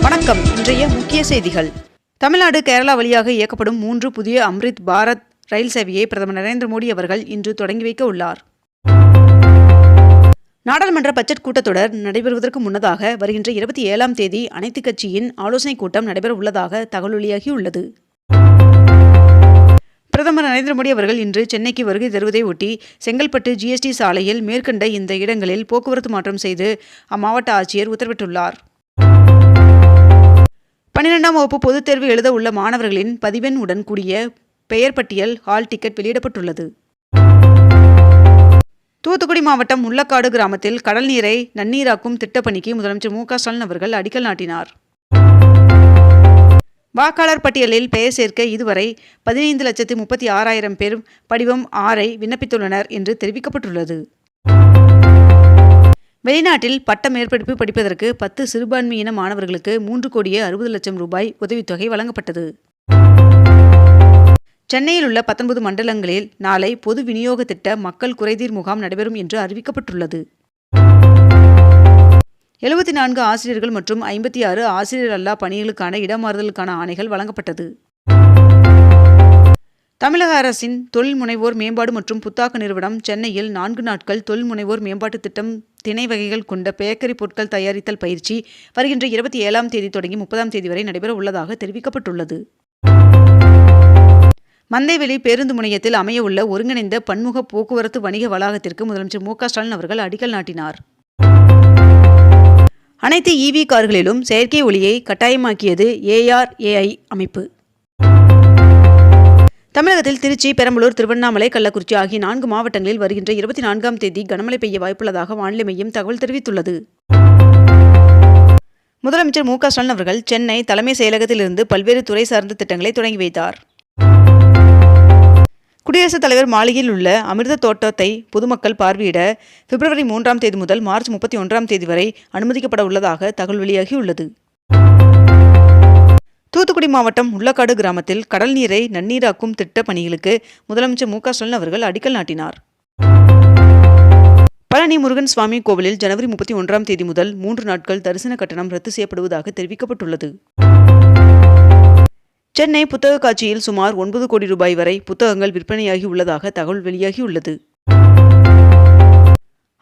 வணக்கம். இன்றைய முக்கிய செய்திகள். தமிழ்நாடு கேரளா வழியாக இயக்கப்படும் 3 புதிய அம்ரித் பாரத் ரயில் சேவையை பிரதமர் நரேந்திர மோடி அவர்கள் இன்று தொடங்கி வைக்க உள்ளார். நாடாளுமன்ற பட்ஜெட் கூட்டத்தொடர் நடைபெறுவதற்கு முன்னதாக வருகின்ற 27ஆம் தேதி அனைத்துக் கட்சியின் ஆலோசனைக் கூட்டம் நடைபெற உள்ளதாக தகவல் வெளியாகியுள்ளது. பிரதமர் நரேந்திர மோடி அவர்கள் இன்று சென்னைக்கு வருகை தருவதை ஒட்டி செங்கல்பட்டு GST சாலையில் மேற்கண்ட இந்த இடங்களில் போக்குவரத்து மாற்றம் செய்து அம்மாவட்ட ஆட்சியர் உத்தரவிட்டுள்ளார். 12ஆம் வகுப்பு பொதுத் தேர்வு எழுத உள்ள மாணவர்களின் பதிவெண் உடன் கூடிய பெயர் பட்டியல் ஹால் டிக்கெட் வெளியிடப்பட்டுள்ளது. தூத்துக்குடி மாவட்டம் முள்ளக்காடு கிராமத்தில் கடல் நீரை நன்னீராக்கும் திட்டப்பணிக்கு முதலமைச்சர் மு.க.ஸ்டாலின் அவர்கள் அடிக்கல் நாட்டினார். வாக்காளர் பட்டியலில் பெயர் சேர்க்க இதுவரை 15,36,000 பேர் படிவம் 6ஐ விண்ணப்பித்துள்ளனர் என்று தெரிவிக்கப்பட்டுள்ளது. வெளிநாட்டில் பட்ட மேற்படிப்பு படிப்பதற்கு 10 சிறுபான்மையின மாணவர்களுக்கு 3,60,00,000 ரூபாய் உதவித்தொகை வழங்கப்பட்டது. சென்னையில் உள்ள 19 மண்டலங்களில் நாளை பொது விநியோக திட்ட மக்கள் குறைதீர் முகாம் நடைபெறும் என்று அறிவிக்கப்பட்டுள்ளது. 74 ஆசிரியர்கள் மற்றும் 56 ஆசிரியர் அல்லா பணிகளுக்கான இடமாறுதலுக்கான ஆணைகள் வழங்கப்பட்டது. தமிழக அரசின் தொழில் முனைவோர் மேம்பாடு மற்றும் புத்தாக்க நிறுவனம் சென்னையில் 4 நாட்கள் தொழில் முனைவோர் மேம்பாட்டு திட்டம் திணை வகைகள் கொண்ட பேக்கரி பொருட்கள் தயாரித்தல் பயிற்சி வருகின்ற 27ஆம் தேதி தொடங்கி 30ஆம் தேதி வரை நடைபெற உள்ளதாக தெரிவிக்கப்பட்டுள்ளது. மந்தைவெளி பேருந்து முனையத்தில் அமைய உள்ள ஒருங்கிணைந்த பன்முக போக்குவரத்து வணிக வளாகத்திற்கு முதலமைச்சர் மு.க.ஸ்டாலின் அவர்கள் அடிக்கல் நாட்டினார். அனைத்து EV கார்களிலும் செயற்கை ஒளியை கட்டாயமாக்கியது ARAI அமைப்பு. தமிழகத்தில் திருச்சி, பெரம்பலூர், திருவண்ணாமலை, கள்ளக்குறிச்சி ஆகிய 4 மாவட்டங்களில் வருகின்ற 24ஆம் தேதி கனமழை பெய்ய வாய்ப்புள்ளதாக வானிலை மையம் தகவல் தெரிவித்துள்ளது. முதலமைச்சர் மு.க.ஸ்டாலின் அவர்கள் சென்னை தலைமை செயலகத்திலிருந்து பல்வேறு துறை சார்ந்த திட்டங்களை தொடங்கி வைத்தார். குடியரசுத் தலைவர் மாளிகையில் உள்ள அமிர்த தோட்டத்தை பொதுமக்கள் பார்வையிட பிப்ரவரி 3ஆம் தேதி முதல் மார்ச் 31ஆம் தேதி வரை அனுமதிக்கப்பட உள்ளதாக தகவல் வெளியாகியுள்ளது. தூத்துக்குடி மாவட்டம் முள்ளக்காடு கிராமத்தில் கடல் நீரை நன்னீராக்கும் திட்ட பணிகளுக்கு முதலமைச்சர் மு.க.ஸ்டாலின் அவர்கள் அடிக்கல் நாட்டினார். பழனி முருகன் சுவாமி கோவிலில் ஜனவரி 31ஆம் தேதி முதல் 3 நாட்கள் தரிசன கட்டணம் ரத்து செய்யப்படுவதாக தெரிவிக்கப்பட்டுள்ளது. சென்னை புத்தக காட்சியில் சுமார் 9 கோடி ரூபாய் வரை புத்தகங்கள் விற்பனையாகி உள்ளதாக தகவல் வெளியாகியுள்ளது.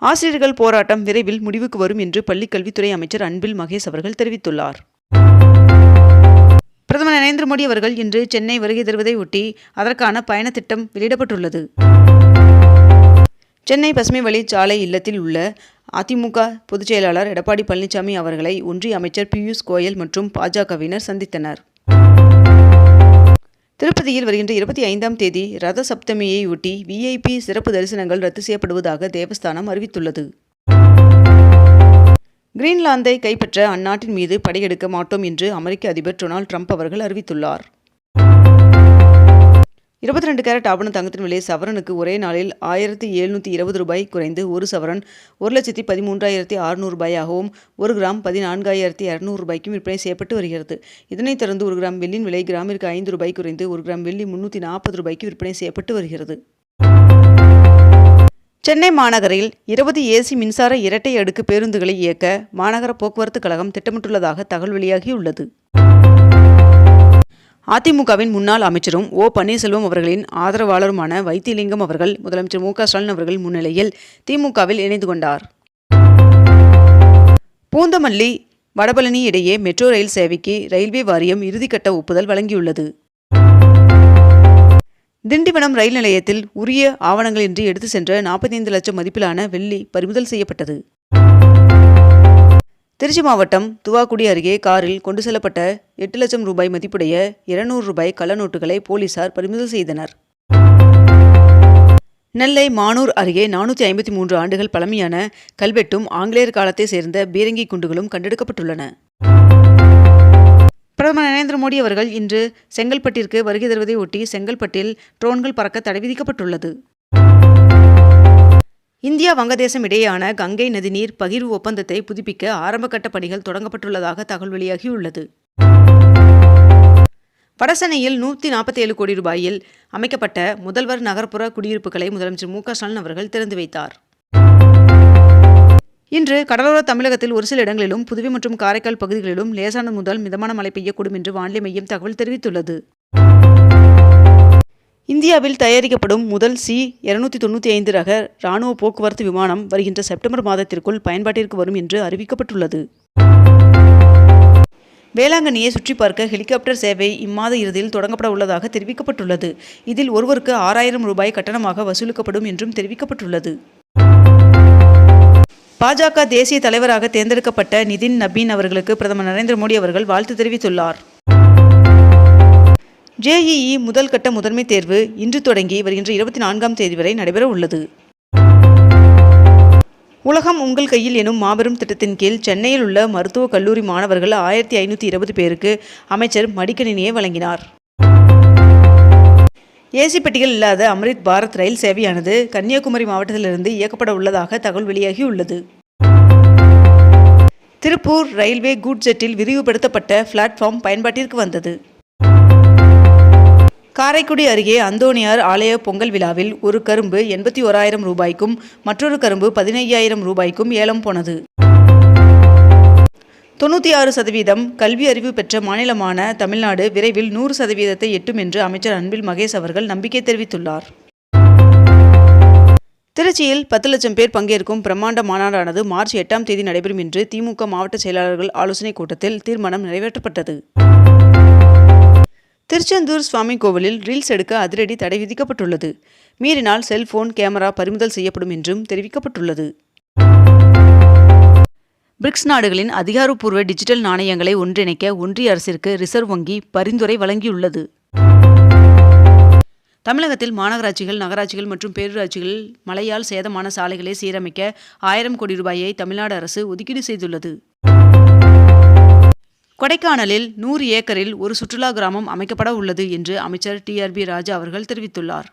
ஆசிரியர்கள் போராட்டம் விரைவில் முடிவுக்கு வரும் என்று பள்ளிக்கல்வித்துறை அமைச்சர் அன்பில் மகேஷ் அவர்கள் தெரிவித்துள்ளார். பிரதமர் நரேந்திர மோடி அவர்கள் இன்று சென்னை வருகை தருவதை ஒட்டி அதற்கான பயண திட்டம் வெளியிடப்பட்டுள்ளது. சென்னை பசுமை வழி சாலை இல்லத்தில் உள்ள அதிமுக பொதுச் செயலாளர் எடப்பாடி பழனிசாமி அவர்களை ஒன்றிய அமைச்சர் பியூஷ் கோயல் மற்றும் பாஜகவினர் சந்தித்தனர். திருப்பதியில் வருகின்ற 25ஆம் தேதி ரத சப்தமியை ஒட்டி VIP சிறப்பு தரிசனங்கள் ரத்து செய்யப்படுவதாக தேவஸ்தானம் அறிவித்துள்ளது. கிரீன்லாந்தை கைப்பற்ற அந்நாட்டின் மீது படையெடுக்க மாட்டோம் என்று அமெரிக்க அதிபர் டொனால்ட் ட்ரம்ப் அவர்கள் அறிவித்துள்ளார். 22 கேரட் ஆபண தங்கத்தின் விலை சவரனுக்கு ஒரே நாளில் 1,720 ரூபாய் குறைந்து 1 சவரன் 1,13,600 ரூபாயாகவும் 1 கிராம் 14,200 ரூபாய்க்கும் விற்பனை செய்யப்பட்டு வருகிறது. இதனைத் தொடர்ந்து 1 கிராம் வெள்ளியின் விலை கிராமிற்கு 5 ரூபாய் குறைந்து 1 கிராம் வெள்ளி 340 ரூபாய்க்கு விற்பனை செய்யப்பட்டு வருகிறது. சென்னை மாநகரில் 20 AC மின்சார இரட்டை அடுக்கு பேருந்துகளை இயக்க மாநகர போக்குவரத்து கழகம் திட்டமிட்டுள்ளதாக தகவல் வெளியாகியுள்ளது. அதிமுகவின் முன்னாள் அமைச்சரும் பன்னீர்செல்வம் அவர்களின் ஆதரவாளருமான வைத்திலிங்கம் அவர்கள் முதலமைச்சர் மு.க.ஸ்டாலின் அவர்கள் முன்னிலையில் திமுகவில் இணைந்து கொண்டார். பூந்தமல்லி வடபழனி இடையே மெட்ரோ ரயில் சேவைக்கு ரயில்வே வாரியம் இறுதிக்கட்ட ஒப்புதல் வழங்கியுள்ளது. திண்டிவனம் ரயில் நிலையத்தில் உரிய ஆவணங்களின்றி எடுத்து சென்ற 45 லட்சம் மதிப்பிலான வெள்ளி பறிமுதல் செய்யப்பட்டது. திருச்சி மாவட்டம் துவாக்குடி அருகே காரில் கொண்டு செல்லப்பட்ட 8 லட்சம் ரூபாய் மதிப்புடைய 200 ரூபாய் கள்ளநோட்டுகளை போலீசார் பறிமுதல் செய்தனர். நெல்லை மானூர் அருகே 453 ஆண்டுகள் பழமையான கல்வெட்டும் ஆங்கிலேயர் காலத்தை சேர்ந்த பீரங்கி குண்டுகளும் கண்டெடுக்கப்பட்டுள்ளன. பிரதமர் நரேந்திர மோடி அவர்கள் இன்று செங்கல்பட்டிற்கு வருகை தருவதை ஒட்டி செங்கல்பட்டில் ட்ரோன்கள் பறக்க தடை விதிக்கப்பட்டுள்ளது. இந்தியா வங்கதேசம் இடையேயான கங்கை நதிநீர் பகிர்வு ஒப்பந்தத்தை புதுப்பிக்க ஆரம்பகட்ட பணிகள் தொடங்கப்பட்டுள்ளதாக தகவல் வெளியாகியுள்ளது. வடசென்னையில் 147 கோடி ரூபாயில் அமைக்கப்பட்ட முதல்வர் நகர்ப்புற குடியிருப்புகளை முதலமைச்சர் மு.க.ஸ்டாலின் அவர்கள் திறந்து வைத்தார். இன்று கடலோர தமிழகத்தில் ஒரு சில இடங்களிலும் புதுவை மற்றும் காரைக்கால் பகுதிகளிலும் லேசானது முதல் மிதமான மழை பெய்யக்கூடும் என்று வானிலை மையம் தகவல் தெரிவித்துள்ளது. இந்தியாவில் தயாரிக்கப்படும் முதல் C-295 ரக இராணுவ போக்குவரத்து விமானம் வருகின்ற செப்டம்பர் மாதத்திற்குள் பயன்பாட்டிற்கு வரும் என்று அறிவிக்கப்பட்டுள்ளது. வேளாங்கண்ணியை சுற்றி பார்க்க ஹெலிகாப்டர் சேவை இம்மாத இறுதியில் தொடங்கப்பட உள்ளதாக தெரிவிக்கப்பட்டுள்ளது. இதில் ஒருவருக்கு 6000 ரூபாய் கட்டணமாக வசூலிக்கப்படும் என்றும் தெரிவிக்கப்பட்டுள்ளது. பாஜக தேசிய தலைவராக தேர்ந்தெடுக்கப்பட்ட நிதின் நபீன் அவர்களுக்கு பிரதமர் நரேந்திர மோடி அவர்கள் வாழ்த்து தெரிவித்துள்ளார். JEE முதல் கட்ட முதன்மை தேர்வு இன்று தொடங்கி வருகின்ற 24ஆம் தேதி வரை நடைபெற உள்ளது. உலகம் உங்கள் கையில் எனும் மாபெரும் திட்டத்தின் கீழ் சென்னையில் உள்ள மருத்துவக் கல்லூரி மாணவர்கள் 1520 பேருக்கு அமைச்சர் மடிக்கணினியை வழங்கினார். ஏசி பெட்டிகள் இல்லாத அம்ரித் பாரத் ரயில் சேவையானது கன்னியாகுமரி மாவட்டத்திலிருந்து இயக்கப்பட உள்ளதாக தகவல் வெளியாகியுள்ளது. திருப்பூர் ரயில்வே கூட்ஸ் ஜெட்டில் விரிவுபடுத்தப்பட்ட பிளாட்ஃபார்ம் பயன்பாட்டிற்கு வந்தது. காரைக்குடி அருகே அந்தோணியார் ஆலய பொங்கல் விழாவில் ஒரு கரும்பு 81,000 ரூபாய்க்கும் மற்றொரு கரும்பு 15,000 ரூபாய்க்கும் ஏலம் போனது. 96% கல்வி அறிவு பெற்ற மாநிலமான தமிழ்நாடு விரைவில் 100% எட்டும் என்று அமைச்சர் அன்பில் மகேஷ் அவர்கள் நம்பிக்கை தெரிவித்துள்ளார். திருச்சியில் 10 லட்சம் பேர் பங்கேற்கும் பிரம்மாண்ட மாநாடானது மார்ச் 8ஆம் தேதி நடைபெறும் என்று திமுக மாவட்ட செயலாளர்கள் ஆலோசனைக் கூட்டத்தில் தீர்மானம் நிறைவேற்றப்பட்டது. திருச்செந்தூர் சுவாமி கோவிலில் ரீல்ஸ் எடுக்க அதிரடி தடை விதிக்கப்பட்டுள்ளது. மீறினால் செல்போன் கேமரா பறிமுதல் செய்யப்படும் என்றும் தெரிவிக்கப்பட்டுள்ளது. பிரிக்ஸ் நாடுகளின் அதிகாரப்பூர்வ டிஜிட்டல் நாணயங்களை ஒன்றிணைக்க ஒன்றிய அரசிற்கு ரிசர்வ் வங்கி பரிந்துரை வழங்கியுள்ளது. தமிழகத்தில் மாநகராட்சிகள், நகராட்சிகள் மற்றும் பேரூராட்சிகளில் மழையால் சேதமான சாலைகளை சீரமைக்க 1000 கோடி ரூபாயை தமிழ்நாடு அரசு ஒதுக்கீடு செய்துள்ளது. கொடைக்கானலில் 100 ஏக்கரில் ஒரு சுற்றுலா கிராமம் அமைக்கப்பட உள்ளது என்று அமைச்சர் TRB ராஜா அவர்கள் தெரிவித்துள்ளார்.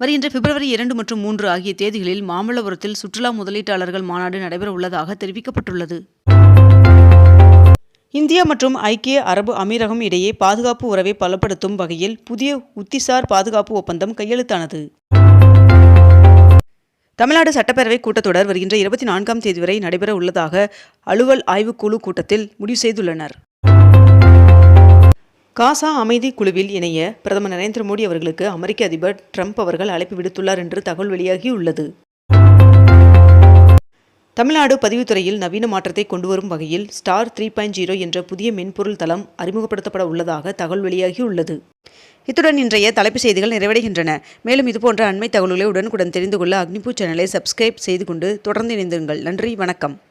வருகின்ற பிப்ரவரி 2 மற்றும் 3 ஆகிய தேதிகளில் மாமல்லபுரத்தில் சுற்றுலா முதலீட்டாளர்கள் மாநாடு நடைபெற உள்ளதாக தெரிவிக்கப்பட்டுள்ளது. இந்தியா மற்றும் ஐக்கிய அரபு அமீரகம் இடையே பாதுகாப்பு உறவை பலப்படுத்தும் வகையில் புதிய உத்திசார் பாதுகாப்பு ஒப்பந்தம் கையெழுத்தானது. தமிழ்நாடு சட்டப்பேரவை கூட்டத்தொடர் வருகின்ற 24ஆம் தேதி வரை நடைபெற உள்ளதாக அலுவல் ஆய்வுக்குழு கூட்டத்தில் முடிவு செய்துள்ளனர். காசா அமைதி குழுவில் இணைய பிரதமர் நரேந்திர மோடி அவர்களுக்கு அமெரிக்க அதிபர் ட்ரம்ப் அவர்கள் அழைப்பு விடுத்துள்ளார் என்று தகவல் வெளியாகியுள்ளது. தமிழ்நாடு பதிவுத்துறையில் நவீன மாற்றத்தை கொண்டுவரும் வகையில் ஸ்டார் 3.0 என்ற புதிய மென்பொருள் தளம் அறிமுகப்படுத்தப்பட உள்ளதாக தகவல் வெளியாகியுள்ளது. இத்துடன் இன்றைய தலைப்புச் செய்திகள் நிறைவடைகின்றன. மேலும் இதுபோன்ற அண்மை தகவல்களை உடனுக்குடன் தெரிந்து கொள்ள அக்னிபூ சேனலை சப்ஸ்கிரைப் செய்து கொண்டு தொடர்ந்து இணைந்திருங்கள். நன்றி, வணக்கம்.